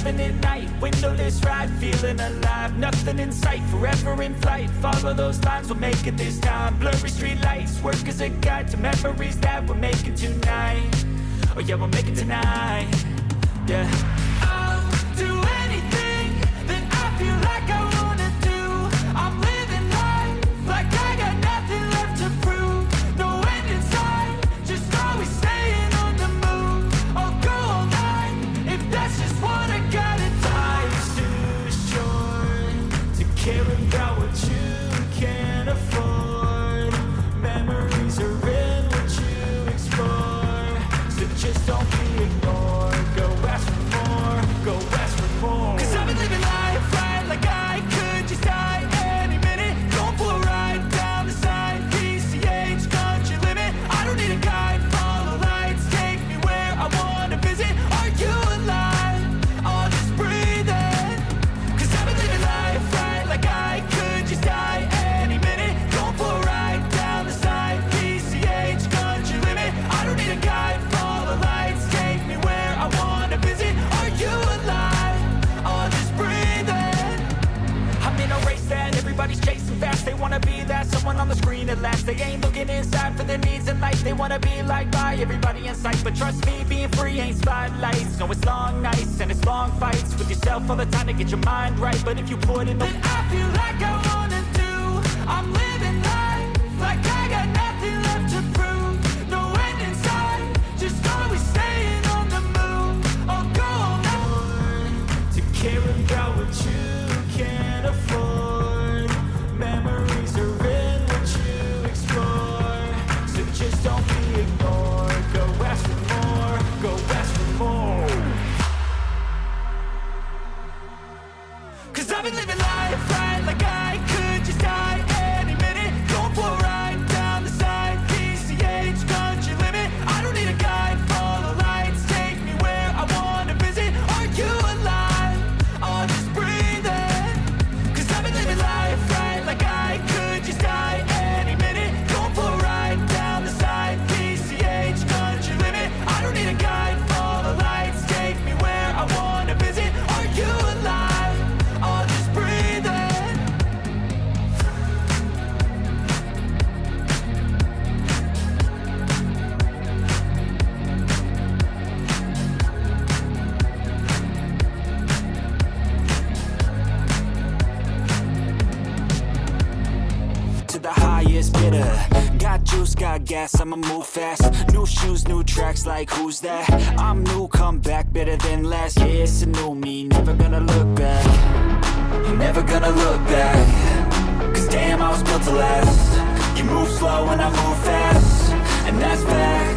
Living at night, windowless ride, feeling alive. Nothing in sight, forever in flight. Follow those lines, we'll make it this time. Blurry street lights, work as a guide to memories that we're making tonight. Oh yeah, we'll make it tonight. Yeah. I'll do anything that I feel like I wanna do. I'm living life like I got nothing left to prove. No end in sight, just always staying on the move. I'll go all night if that's just what I gotta do. Life's too short to care about what you can't afford. Memories are in what you explore, so just don't be ignored. Go ask for more, go ask for more. 'Cause I've been living life right like I could just die any minute. Going for a ride down the side, PCH, country limit. I don't need a guide, follow lights, take me where I wanna visit. Are you alive? I'll just breathe in. 'Cause I've been living life right like I could just die any minute. Going for a ride down the side, PCH, country limit. I don't need a guide, follow lights, take me where I wanna visit. Are you alive? I'll just breathe in. I'm in a race that everybody's chasing fast. They wanna be that someone on the screen at last. They ain't looking inside for their needs in life. They wanna be liked by everybody in sight. But trust me, being free ain't spotlights. No, it's long nights and it's long fights with yourself all the time to get your mind right. But if you put in the I feel like I wanna do, I'm living life like I got nothing left to prove. No end in sight, just always staying on the move. I'll go all night to care about what you can't afford. Memories are in what you explore, so just don't be ignored. Go ask for more, go ask for more. 'Cause I've been living life right like I could just die any minute. Going for a ride down the side, PCH, country limit. I don't need a guide, follow lights, take me where I wanna visit. Are you alive? I'll just breathe in. 'Cause I've been living life right like I could just die any minute. Going for a ride down the side, PCH, country limit. I don't need a guide, follow lights, take me where I wanna visit. Are you alive? I'll just breathe in. To the highest bidder, got juice, got gas, I'ma move fast. New shoes, new tracks, like who's that? I'm new, come back, better than last. Yeah, it's a new me, never gonna look back. Never gonna look back. 'Cause damn, I was built to last. You move slow and I move fast, and that's fact.